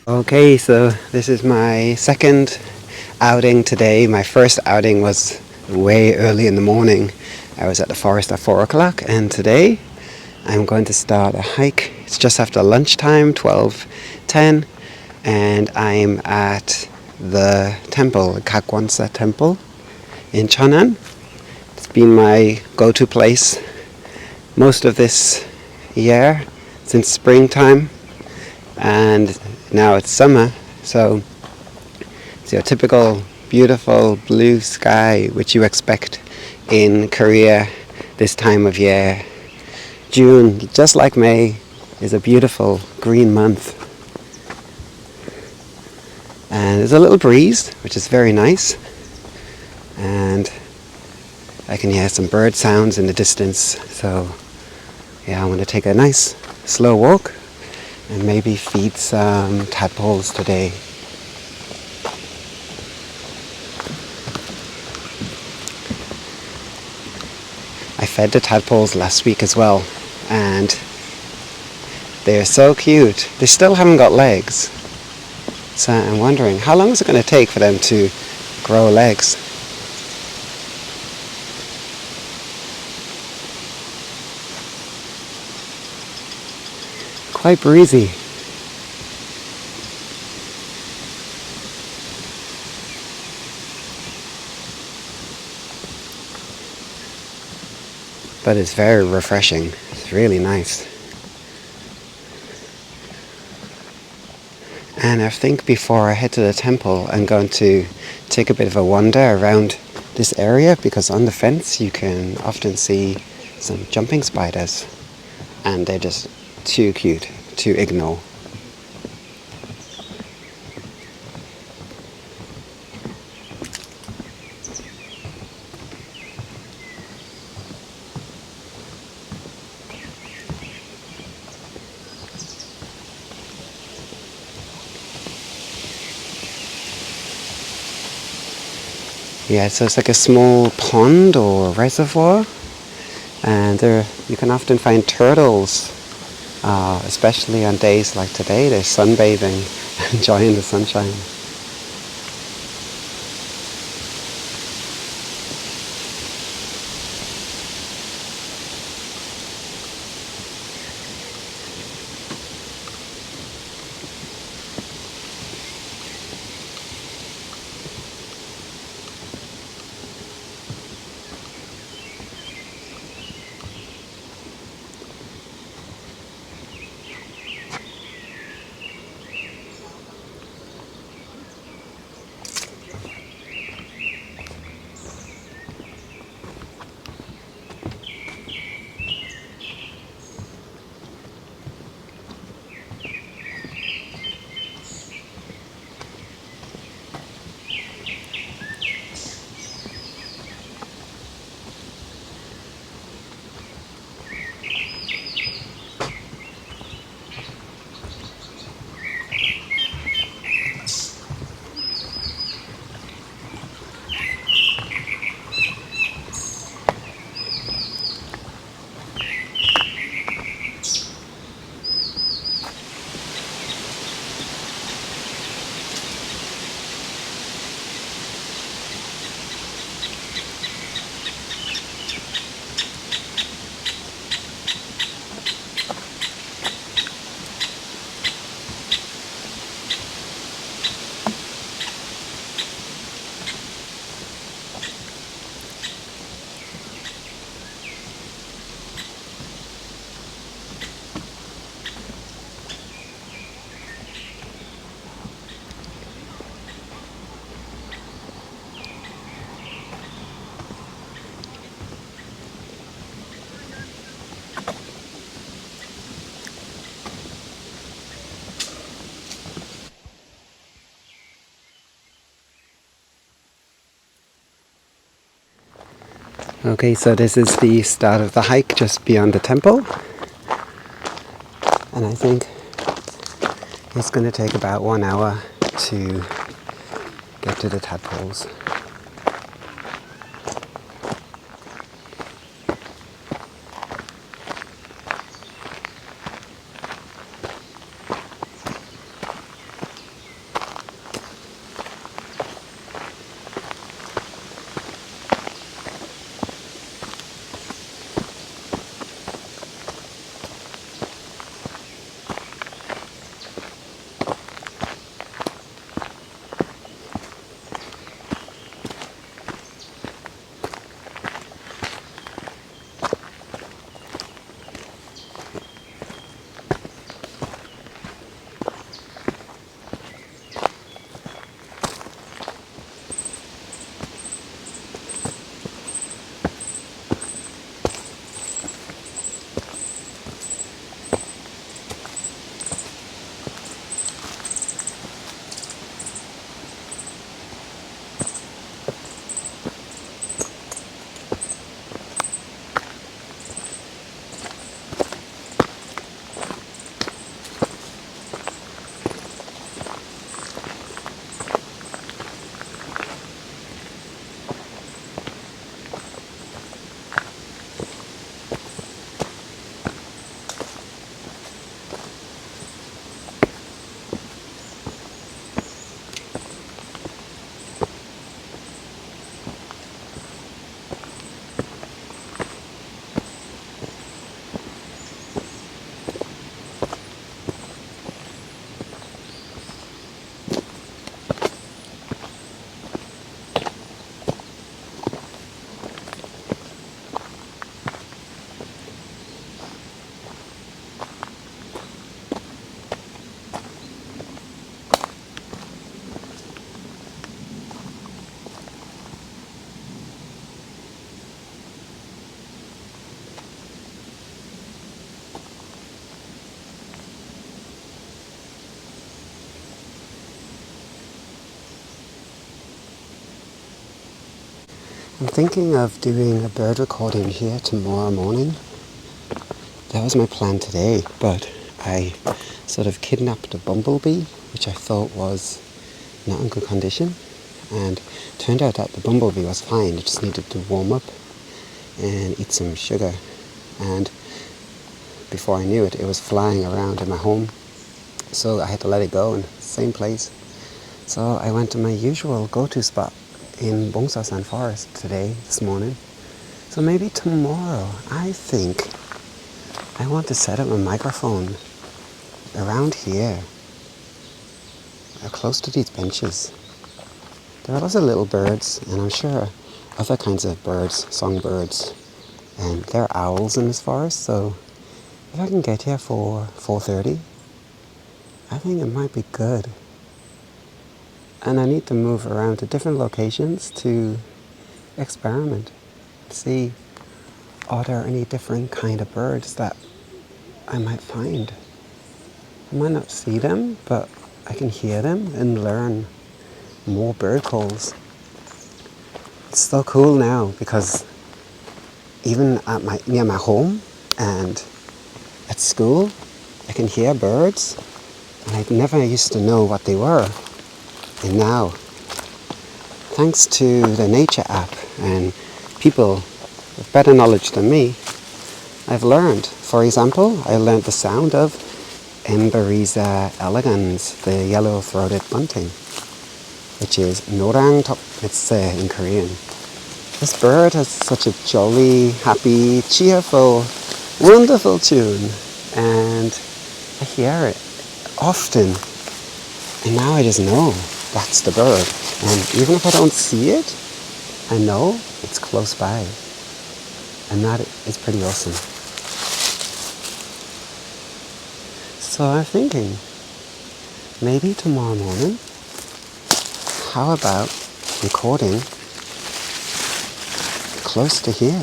Okay, so this is my second outing today. My first outing was way early in the morning. I was at the forest at 4 o'clock, and today I'm going to start a hike. It's just after lunchtime, 12:10, and I'm at the temple, Gakwansa Temple in Cheonan. It's been my go-to place most of this year since springtime, and now it's summer, so it's your typical beautiful blue sky which you expect in Korea this time of year. June, just like May, is a beautiful green month, and there's a little breeze which is very nice, and I can hear some bird sounds in the distance. So yeah, I'm going to take a nice slow walk and maybe feed some tadpoles today. I fed the tadpoles last week as well, and they're so cute. They still haven't got legs, so I'm wondering how long is it going to take for them to grow legs. Quite breezy. But it's very refreshing. It's really nice. And I think before I head to the temple, I'm going to take a bit of a wander around this area, because on the fence you can often see some jumping spiders, and they're just too cute to ignore. Yeah, so it's like a small pond or reservoir, and there you can often find turtles, especially on days like today. They're sunbathing, enjoying the sunshine. Okay, so this is the start of the hike just beyond the temple, and I think it's going to take about 1 hour to get to the tadpoles. I'm thinking of doing a bird recording here tomorrow morning. That was my plan today, but I sort of kidnapped a bumblebee, which I thought was not in good condition, and turned out that the bumblebee was fine. It just needed to warm up and eat some sugar, and before I knew it, it was flying around in my home, so I had to let it go in the same place. So I went to my usual go-to spot in Seonggeosan forest this morning. So maybe tomorrow, I think I want to set up a microphone around here, close to these benches. There are lots of little birds, and I'm sure other kinds of birds, songbirds, and there are owls in this forest, so if I can get here for 4:30, I think it might be good. And I need to move around to different locations to experiment, see are there any different kind of birds that I might find. I might not see them, but I can hear them and learn more bird calls. It's so cool now because even at near my home and at school, I can hear birds, and I never used to know what they were. And now, thanks to the nature app and people with better knowledge than me, I've learned. For example, I learned the sound of Emberiza elegans, the yellow-throated bunting, which is Norang Topmitse in Korean. This bird has such a jolly, happy, cheerful, wonderful tune, and I hear it often, and now I just know that's the bird. And even if I don't see it, I know it's close by, and that is pretty awesome. So I'm thinking, maybe tomorrow morning, how about recording close to here?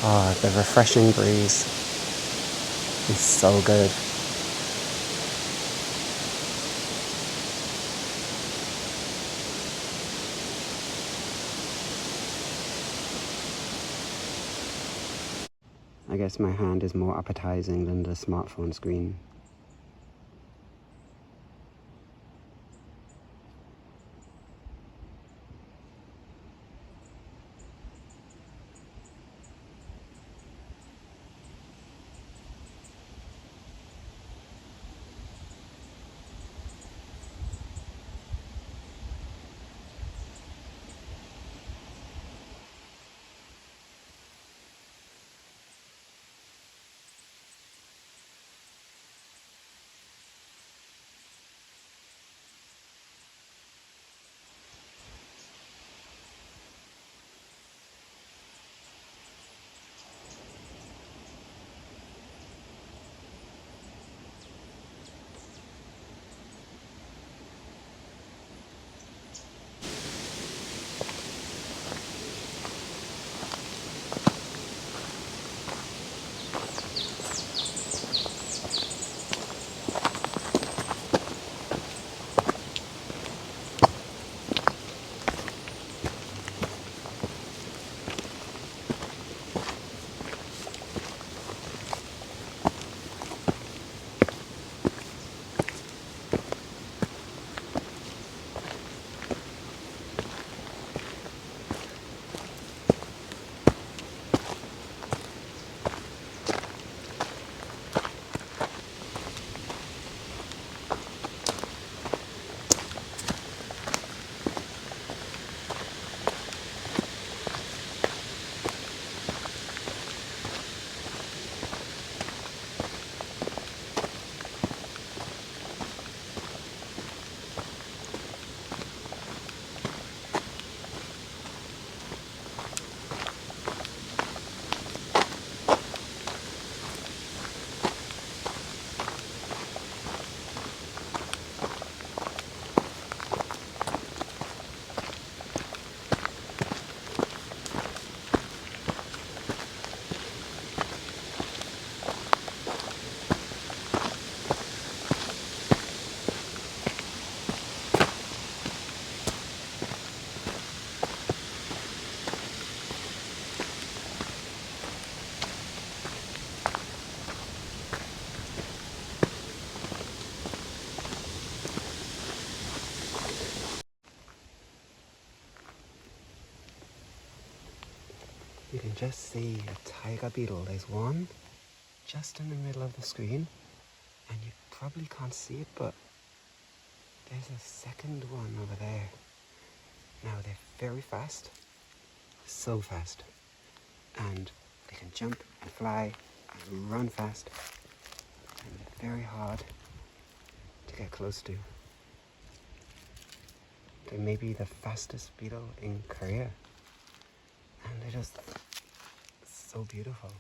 Oh, the refreshing breeze is so good. I guess my hand is more appetizing than the smartphone screen. can just see a tiger beetle. There's one just in the middle of the screen, and you probably can't see it, but there's a second one over there. Now they're very fast, so fast, and they can jump and fly and run fast, and they're very hard to get close to. They may be the fastest beetle in Korea, and they're just so beautiful.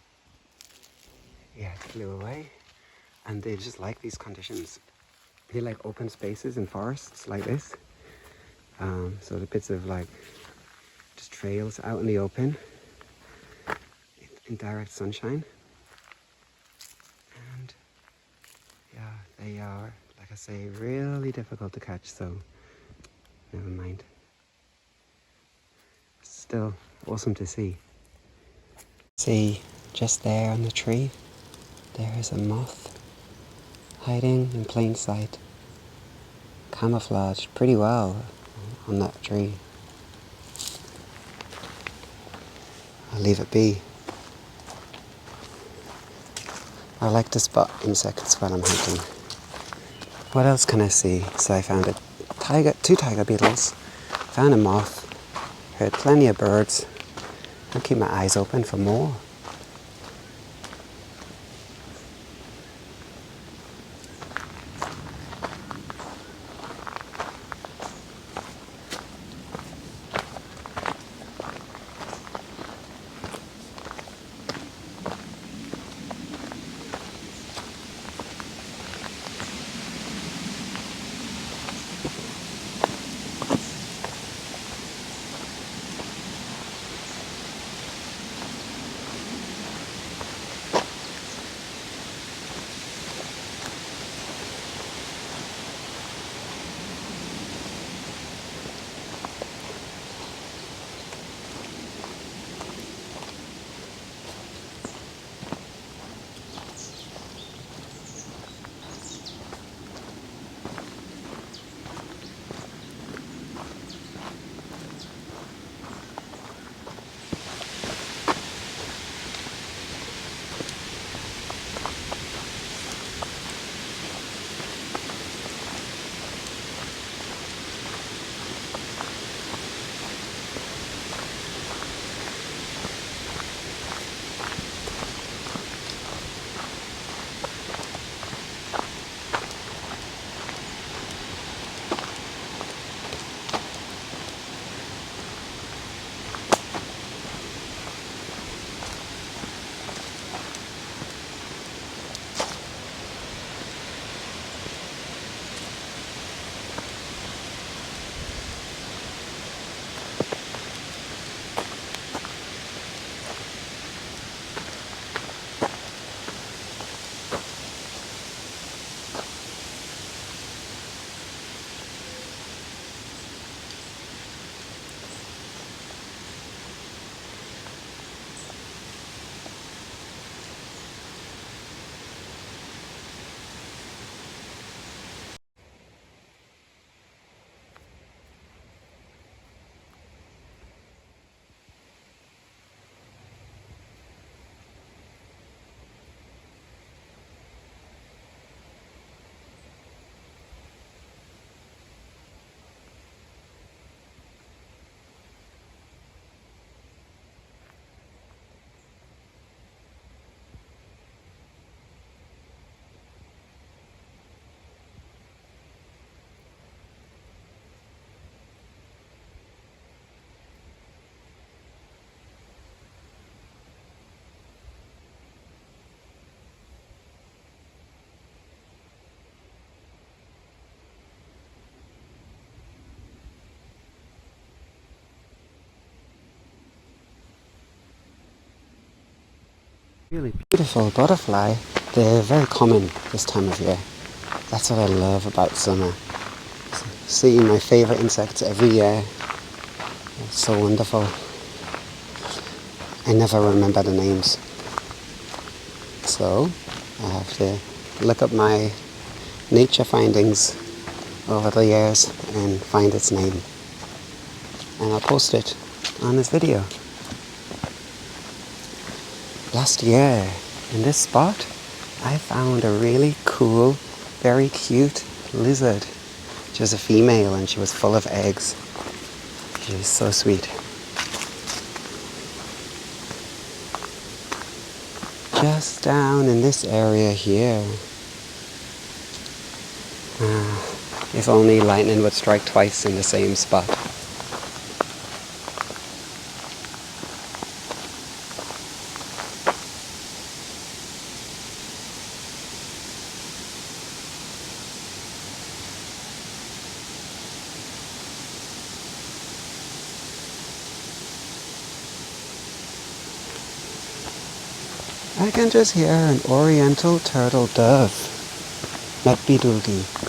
Yeah, it flew away, and they just like these conditions. They like open spaces in forests like this. So the bits of like just trails out in the open, in direct sunshine. And yeah, they are, like I say, really difficult to catch, so never mind. Still awesome to see. See, just there on the tree, there is a moth hiding in plain sight. Camouflaged pretty well on that tree. I'll leave it be. I like to spot insects while I'm hunting. What else can I see? So I found two tiger beetles, found a moth, heard plenty of birds. I'll keep my eyes open for more. Really beautiful butterfly. They're very common this time of year. That's what I love about summer. Seeing my favorite insects every year. It's so wonderful. I never remember the names. So I have to look up my nature findings over the years and find its name. And I'll post it on this video. Last year, in this spot, I found a really cool, very cute lizard. She was a female and she was full of eggs. She was so sweet. Just down in this area here. If only lightning would strike twice in the same spot. I can just hear an oriental turtle dove. Matbidulgi.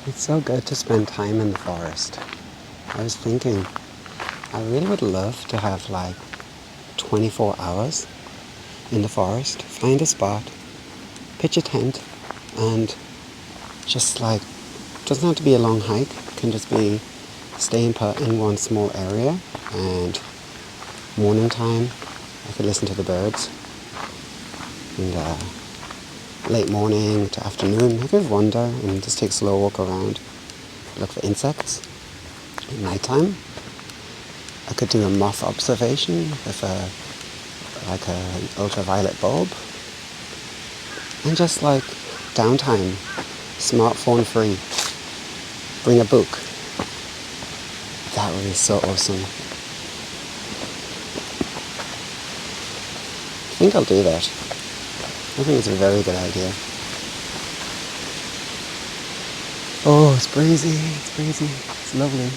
It's so good to spend time in the forest. I was thinking, I really would love to have like 24 hours in the forest, find a spot, pitch a tent, and just like, doesn't have to be a long hike, it can just be staying put in one small area, and morning time I could listen to the birds, and late morning to afternoon I could wander and just take a slow walk around, look for insects. At nighttime I could do a moth observation with an ultraviolet bulb, and just like downtime, smartphone free, bring a book. That would be so awesome. I think I'll do that. I think it's a very good idea. Oh, it's breezy, it's lovely.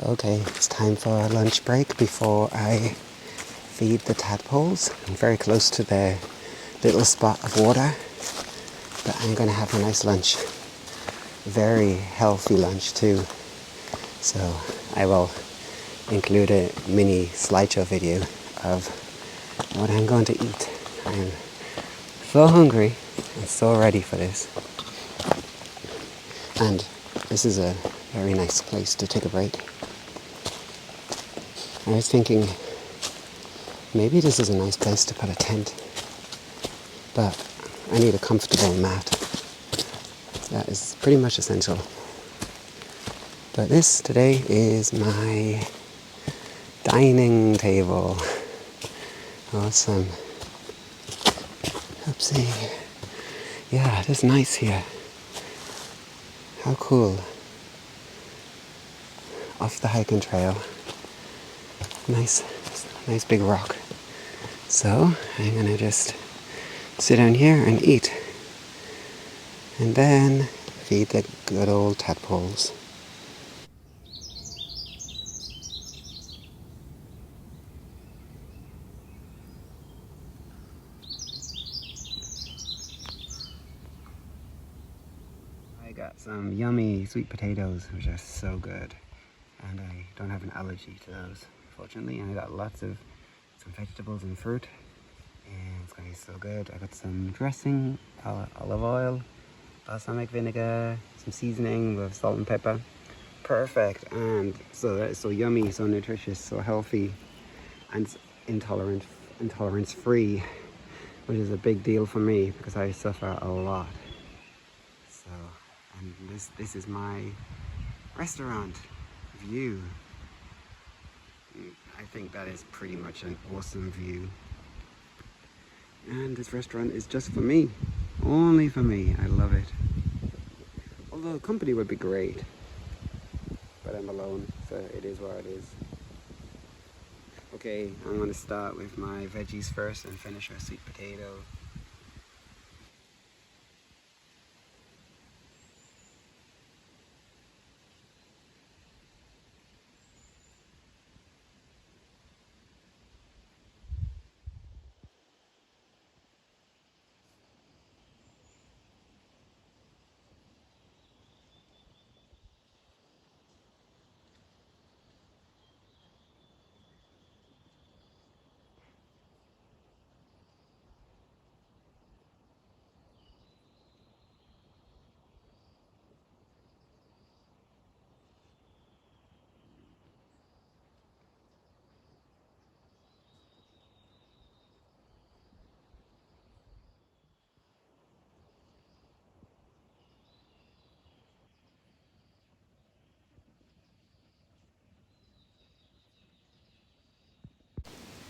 Okay, it's time for a lunch break before I feed the tadpoles. I'm very close to their little spot of water, but I'm going to have a nice lunch. Very healthy lunch too. So I will include a mini slideshow video of what I'm going to eat. I'm so hungry and so ready for this. And this is a very nice place to take a break. I was thinking maybe this is a nice place to put a tent, but I need a comfortable mat. That is pretty much essential. But this today is my dining table. Awesome. Oopsie. Yeah, it is nice here. How cool. Off the hiking trail. Nice big rock. So I'm gonna just sit down here and eat. And then feed the good old tadpoles. I got some yummy sweet potatoes, which are so good. And I don't have an allergy to those, fortunately. And I got lots of some vegetables and fruit. And it's gonna be so good. I got some dressing, olive oil, balsamic vinegar, some seasoning with salt and pepper. Perfect. And so that is so yummy, so nutritious, so healthy, and intolerance free, which is a big deal for me because I suffer a lot. So, and this is my restaurant view. I think that is pretty much an awesome view. And this restaurant is just for me, only for me. I love it. Although company would be great, but I'm alone, so it is what it is. Okay, I'm going to start with my veggies first and finish our sweet potato.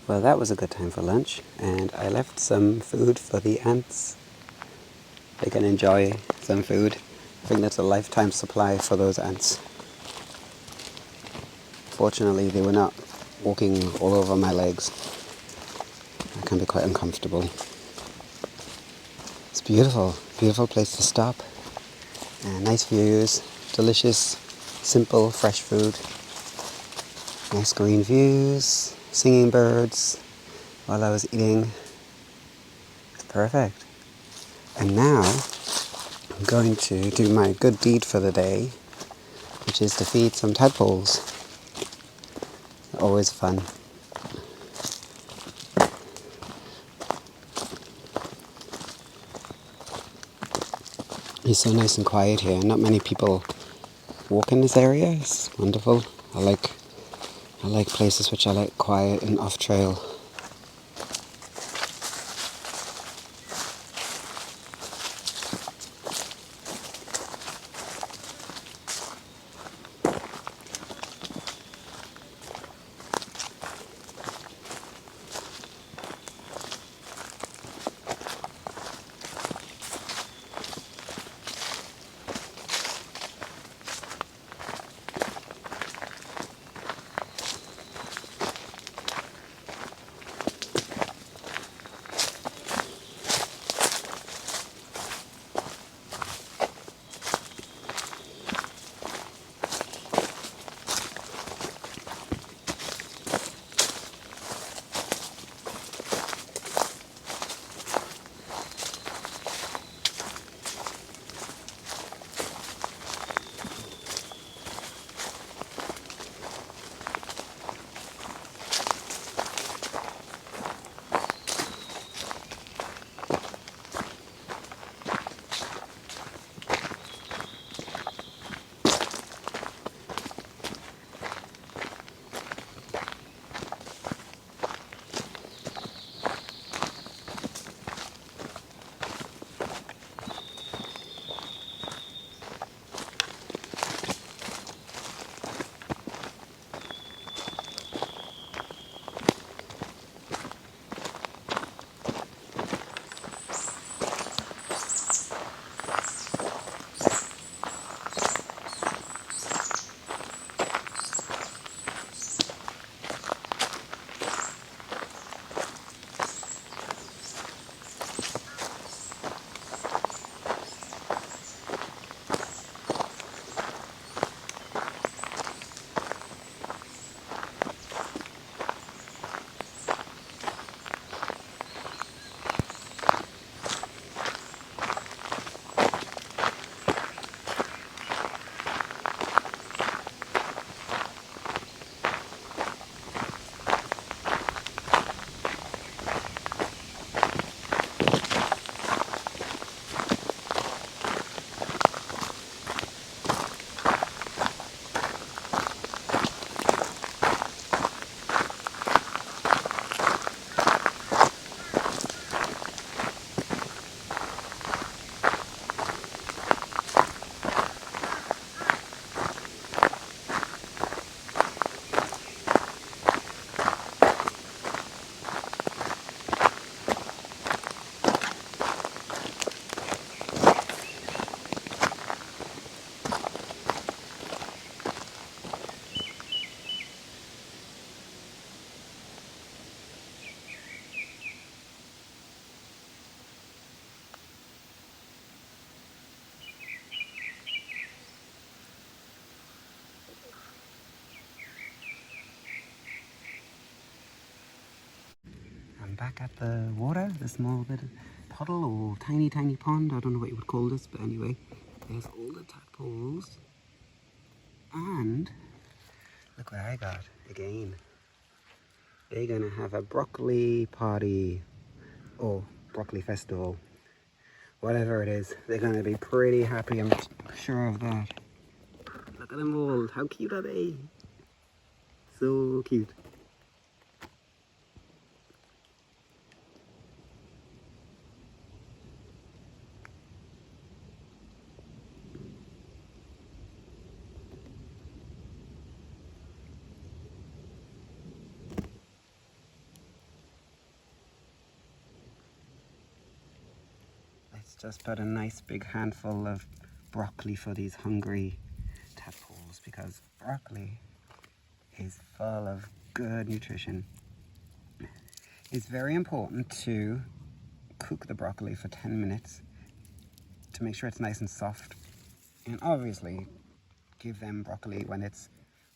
Well, that was a good time for lunch, and I left some food for the ants. They can enjoy some food. I think that's a lifetime supply for those ants. Fortunately, they were not walking all over my legs. That can be quite uncomfortable. It's beautiful, beautiful place to stop. Nice views, delicious, simple, fresh food. Nice green views, singing birds while I was eating. It's perfect. And now I'm going to do my good deed for the day, which is to feed some tadpoles. Always fun. It's so nice and quiet here. Not many people walk in this area. It's wonderful. I like places which are like quiet and off trail. back at the water, the small bit of puddle or tiny pond. I don't know what you would call this, but anyway, there's all the tadpoles. And look what I got again. They're gonna have a broccoli party or broccoli festival. Whatever it is, they're gonna be pretty happy, I'm sure of that. Look at them all, how cute are they? So cute. Let's just put a nice big handful of broccoli for these hungry tadpoles, because broccoli is full of good nutrition. It's very important to cook the broccoli for 10 minutes to make sure it's nice and soft. And obviously give them broccoli when it's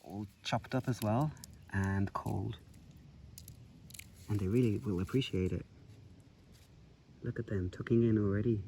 all chopped up as well and cold. And they really will appreciate it. Look at them tucking in already.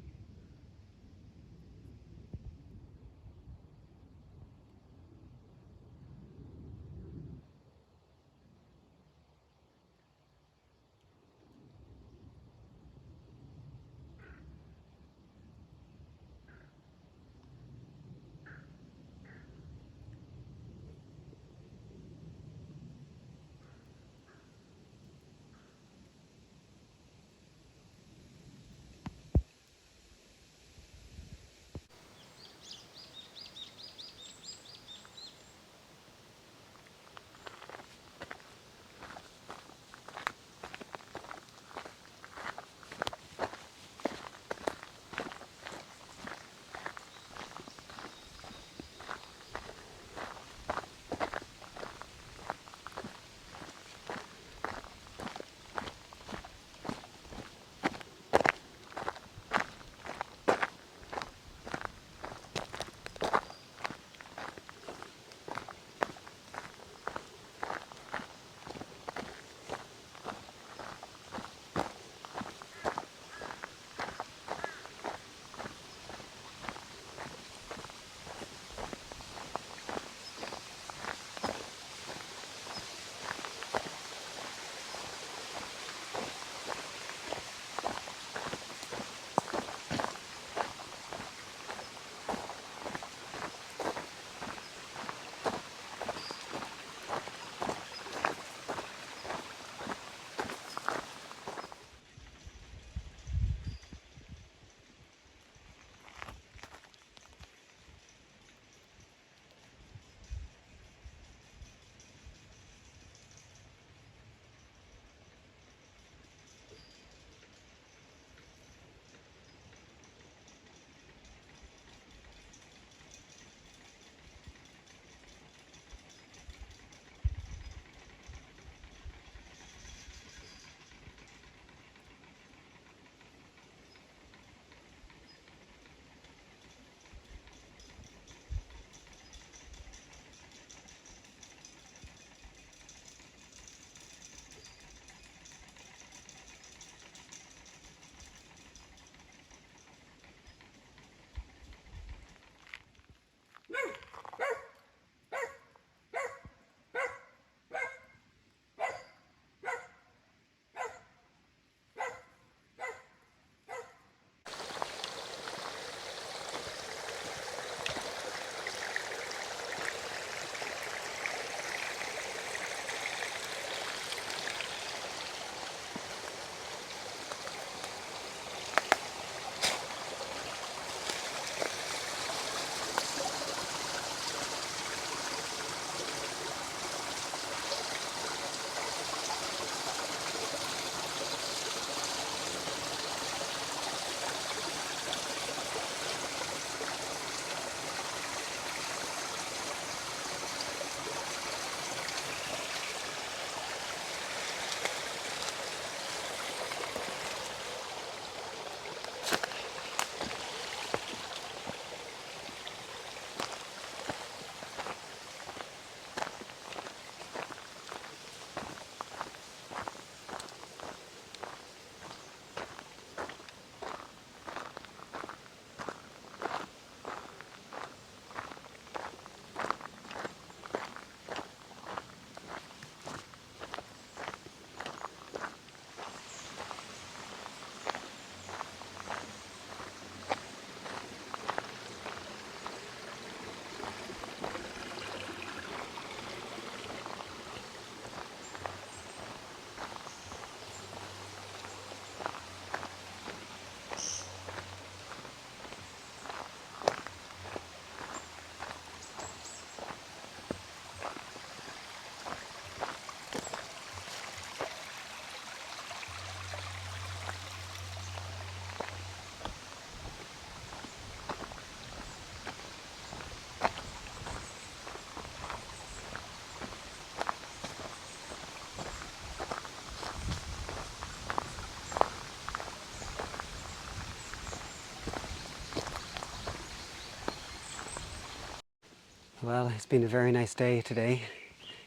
Well, it's been a very nice day today.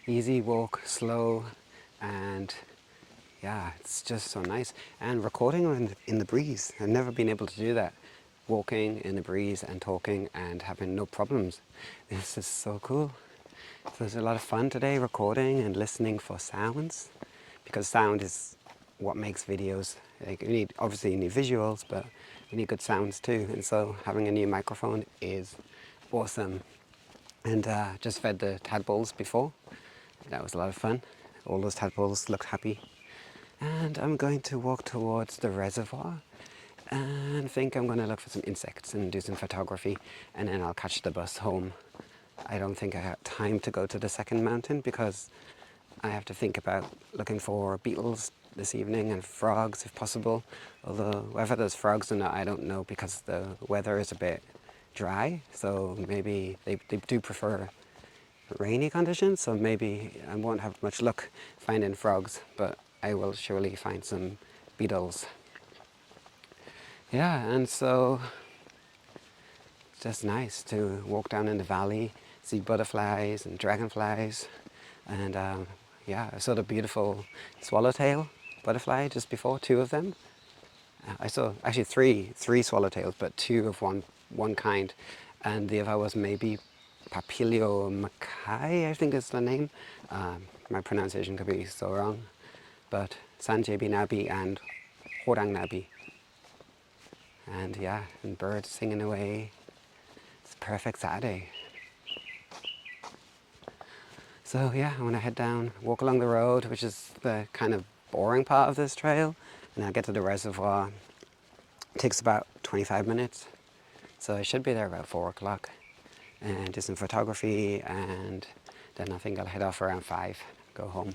Easy walk, slow, and yeah, it's just so nice. And recording in the breeze. I've never been able to do that. Walking in the breeze and talking and having no problems. This is so cool. So there's a lot of fun today recording and listening for sounds, because sound is what makes videos. Like, obviously you need visuals, but you need good sounds too. And so having a new microphone is awesome. And just fed the tadpoles before. That was a lot of fun. All those tadpoles looked happy. And I'm going to walk towards the reservoir and think I'm going to look for some insects and do some photography, and then I'll catch the bus home. I don't think I have time to go to the second mountain because I have to think about looking for beetles this evening and frogs if possible. Although whether there's frogs or not, I don't know, because the weather is a bit dry, so maybe they do prefer rainy conditions, so maybe I won't have much luck finding frogs, but I will surely find some beetles. Yeah, and so it's just nice to walk down in the valley, see butterflies and dragonflies, and yeah, I saw the beautiful swallowtail butterfly just before, two of them. I saw actually three swallowtails, but two of one kind, and the other was maybe Papilio Mackay, I think is the name. My pronunciation could be so wrong, but Sanjebi Nabi and Horang Nabi. And yeah, and birds singing away. It's a perfect Saturday. So yeah, I want to head down, walk along the road, which is the kind of boring part of this trail, and I'll get to the reservoir. It takes about 25 minutes, so I should be there about 4 o'clock, and do some photography, and then I think I'll head off around 5, go home.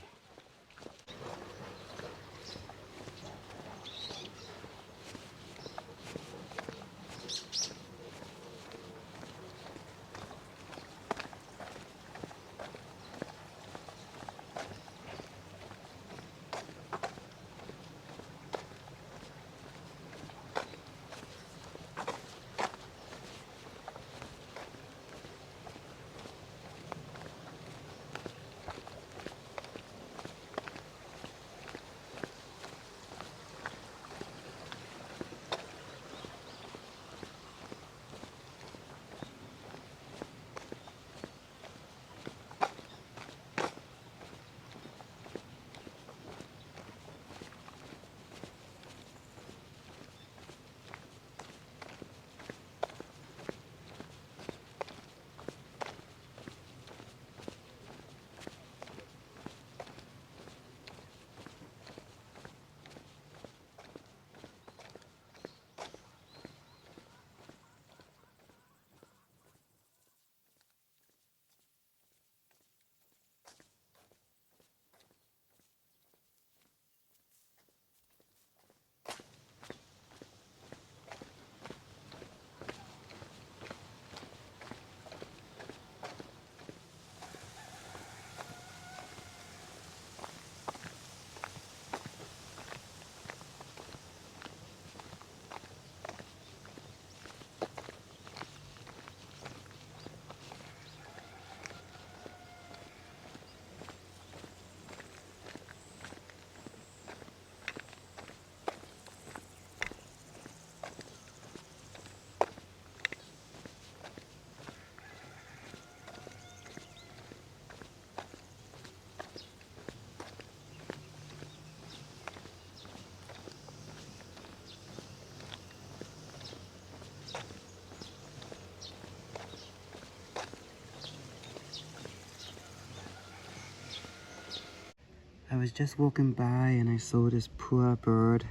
I was just walking by and I saw this poor bird.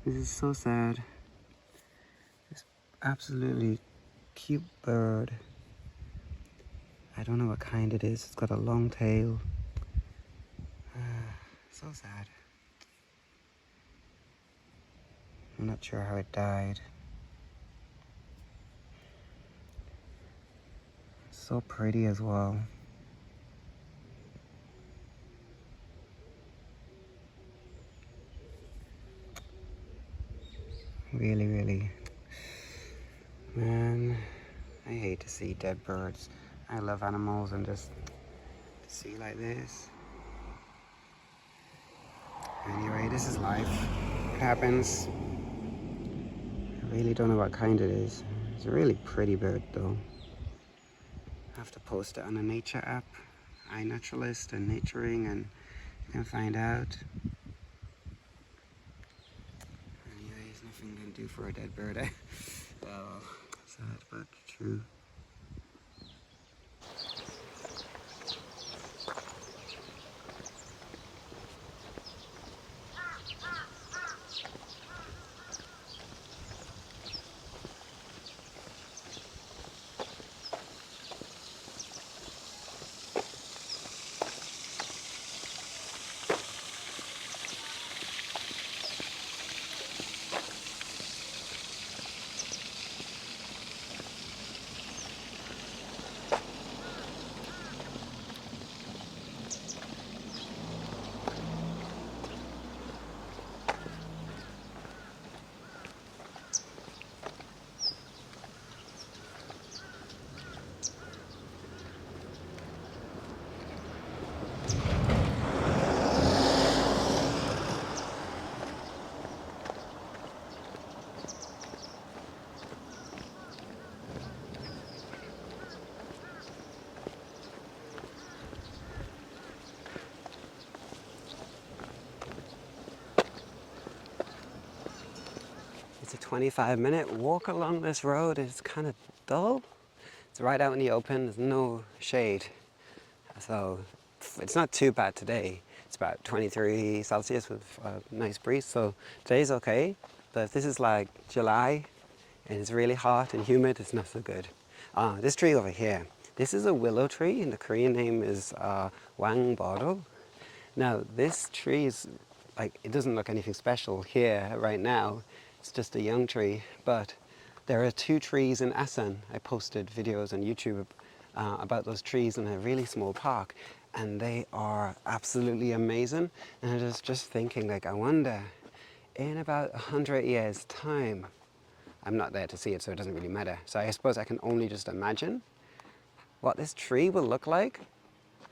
This is so sad. This absolutely cute bird. I don't know what kind it is. It's got a long tail. So sad. I'm not sure how it died. So pretty as well. Really, man, I hate to see dead birds. I love animals, and just to see like this. Anyway, this is life. It happens. I really don't know what kind it is. It's a really pretty bird though. I have to post it on a nature app, iNaturalist and Naturing, and you can find out. Anyways, nothing can do for a dead bird, eh? Oh, sad but true. It's a 25-minute walk along this road. It's kind of dull. It's right out in the open. There's no shade. So it's not too bad today. It's about 23 Celsius with a nice breeze. So today's okay. But if this is like July and it's really hot and humid, it's not so good. This tree over here, this is a willow tree, and the Korean name is Wangboro. Now this tree is like, it doesn't look anything special here right now. It's just a young tree, but there are 2 trees in Asan. I posted videos on YouTube about those trees in a really small park, and they are absolutely amazing. And I was just thinking, like, I wonder, in about 100 years' time, I'm not there to see it, so it doesn't really matter. So I suppose I can only just imagine what this tree will look like,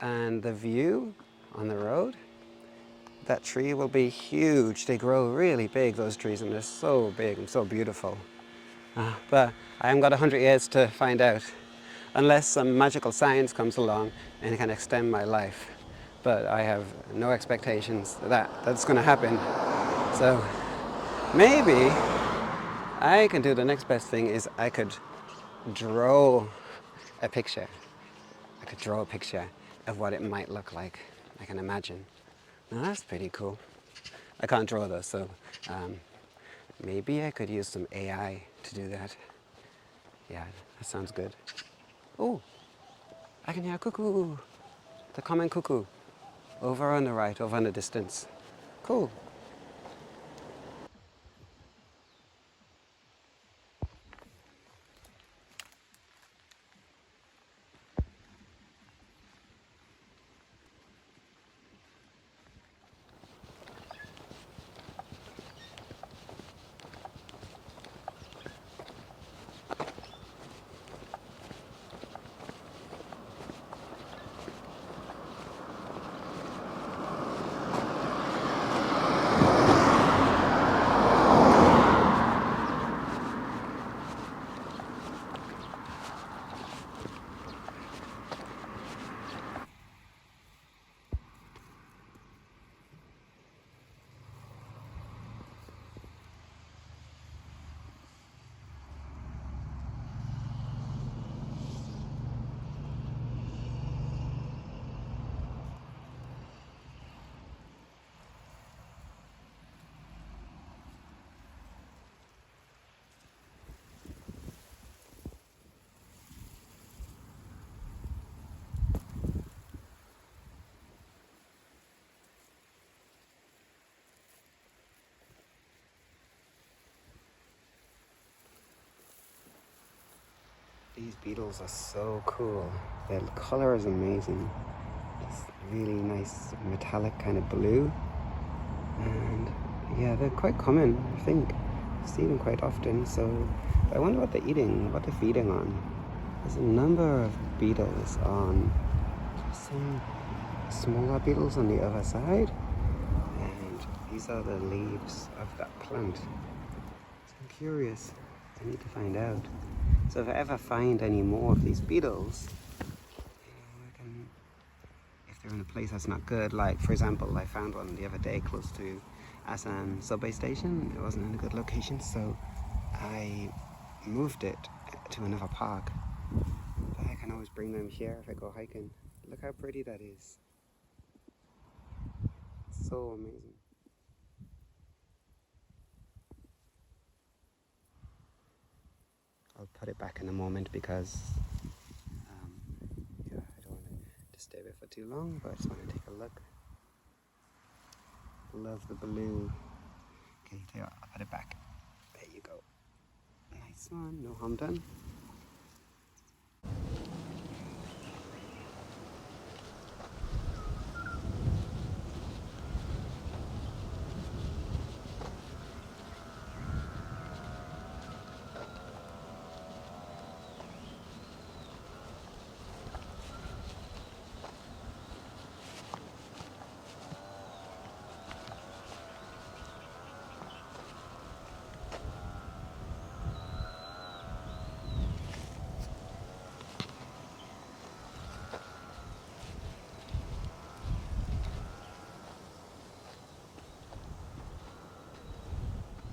and the view on the road. That tree will be huge. They grow really big, those trees, and they're so big and so beautiful. But I haven't got 100 years to find out, unless some magical science comes along and it can extend my life. But I have no expectations that that's going to happen. So maybe I can do the next best thing is I could draw a picture. I could draw a picture of what it might look like. I can imagine. Now that's pretty cool. I can't draw though, so maybe I could use some AI to do that. Yeah, that sounds good. Oh, I can hear a cuckoo. The common cuckoo. Over on the right, over in the distance. Cool. These beetles are so cool. Their color is amazing. It's really nice metallic kind of blue. And yeah, they're quite common, I think. I see them quite often, so I wonder what they're eating, what they're feeding on. There's a number of beetles on some smaller beetles on the other side, and these are the leaves of that plant. So I'm curious. I need to find out. So if I ever find any more of these beetles, I can, if they're in a place that's not good, like for example, I found one the other day close to Asan subway station. It wasn't in a good location, so I moved it to another park. But I can always bring them here if I go hiking. Look how pretty that is. It's so amazing. I'll put it back in a moment because yeah, I don't want to disturb it for too long, but I just want to take a look. Love the blue. Okay, tell you what, I'll put it back. There you go. Nice one, no harm done.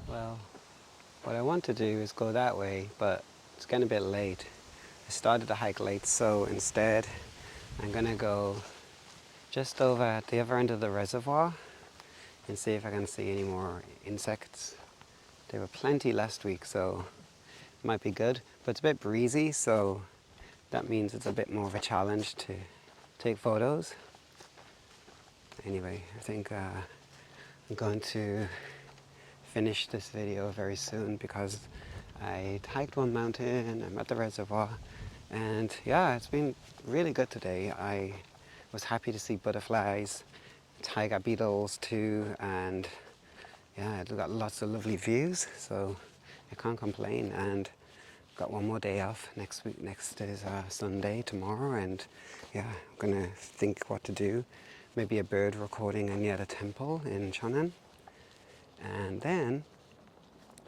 Well, what I want to do is go that way, but it's getting a bit late. I started the hike late, so instead I'm gonna go just over at the other end of the reservoir and see if I can see any more insects. There were plenty last week, so it might be good, but it's a bit breezy, so that means it's a bit more of a challenge to take photos. Anyway, I think I'm going to finish this video very soon because I hiked one mountain, I'm at the reservoir, and yeah, it's been really good today. I was happy to see butterflies, tiger beetles too, and yeah, I've got lots of lovely views, so I can't complain. And got one more day off next week. Next is Sunday, tomorrow, and yeah, I'm gonna think what to do. Maybe a bird recording near the temple in Cheonan, and then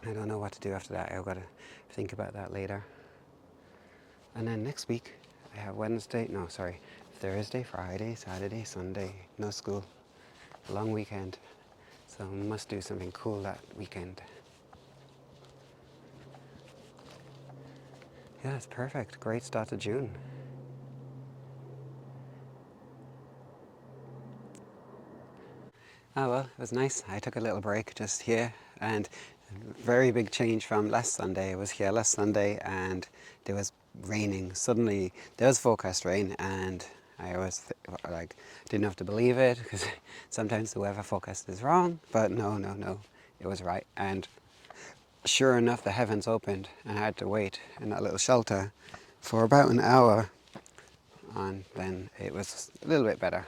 I don't know what to do after that. I've got to think about that later. And then next week I have Thursday, Friday, Saturday, Sunday, no school, long weekend. So I must do something cool that weekend. Yeah, it's perfect. Great start to June. Oh well, it was nice. I took a little break just here, and very big change from last Sunday. I was here last Sunday and there was raining. Suddenly there was forecast rain, and I was didn't have to believe it because sometimes the weather forecast is wrong, but no, it was right. And sure enough, the heavens opened and I had to wait in that little shelter for about an hour, and then it was a little bit better.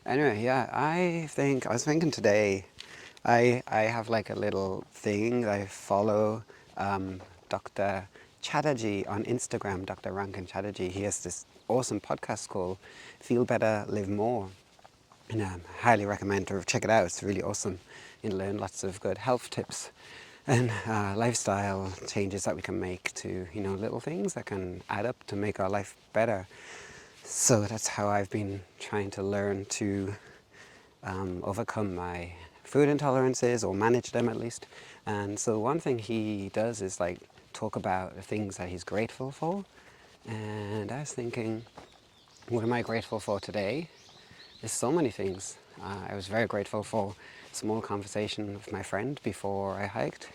Anyway, yeah, I was thinking today, I have like a little thing. I follow Dr. Chatterjee on Instagram, Dr. Rankin Chatterjee. He has this awesome podcast called Feel Better, Live More. And I highly recommend to check it out. It's really awesome. You learn lots of good health tips and lifestyle changes that we can make to, little things that can add up to make our life better. So that's how I've been trying to learn to overcome my food intolerances, or manage them at least. And so one thing he does is like talk about the things that he's grateful for. And I was thinking, what am I grateful for today? There's so many things. I was very grateful for a small conversation with my friend before I hiked.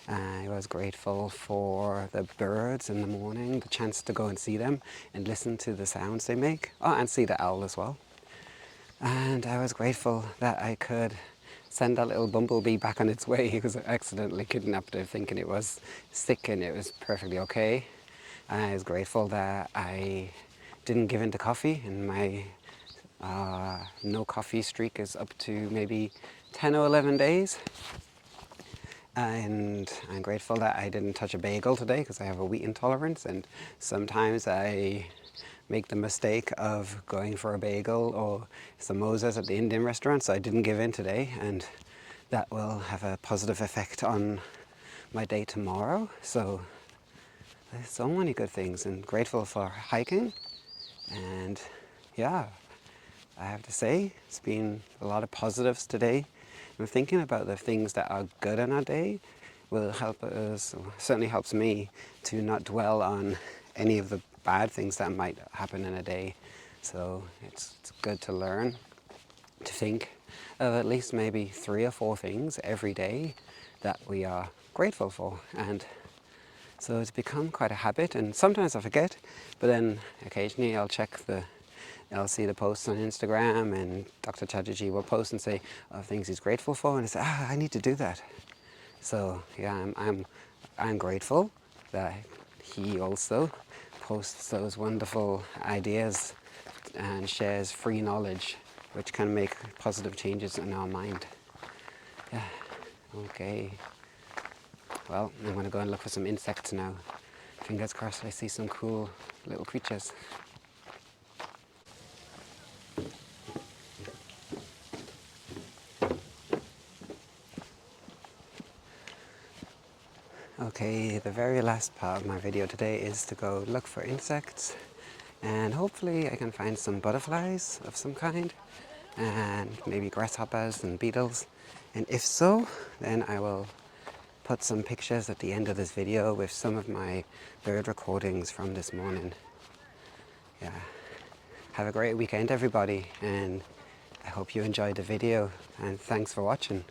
I was grateful for the birds in the morning, the chance to go and see them and listen to the sounds they make. Oh, and see the owl as well. And I was grateful that I could send that little bumblebee back on its way. It was accidentally kidnapped it, thinking it was sick, and it was perfectly okay. And I was grateful that I didn't give in to coffee, and my no coffee streak is up to maybe 10 or 11 days. And I'm grateful that I didn't touch a bagel today because I have a wheat intolerance, and sometimes I make the mistake of going for a bagel or samosas at the Indian restaurant, so I didn't give in today, and that will have a positive effect on my day tomorrow. So there's so many good things, and grateful for hiking. And yeah, I have to say it's been a lot of positives today. And thinking about the things that are good in our day will help us, certainly helps me, to not dwell on any of the bad things that might happen in a day. So it's good to learn to think of at least maybe 3 or 4 things every day that we are grateful for. And so it's become quite a habit, and sometimes I forget, but then occasionally I'll see the posts on Instagram, and Dr. Chatterjee will post and say things he's grateful for, and I say, I need to do that. So yeah, I'm grateful that he also posts those wonderful ideas and shares free knowledge, which can make positive changes in our mind. Yeah. Okay. Well, I'm going to go and look for some insects now. Fingers crossed I see some cool little creatures. Okay, the very last part of my video today is to go look for insects, and hopefully I can find some butterflies of some kind and maybe grasshoppers and beetles, and if so, then I will put some pictures at the end of this video with some of my bird recordings from this morning. Yeah. Have a great weekend, everybody, and I hope you enjoyed the video, and thanks for watching.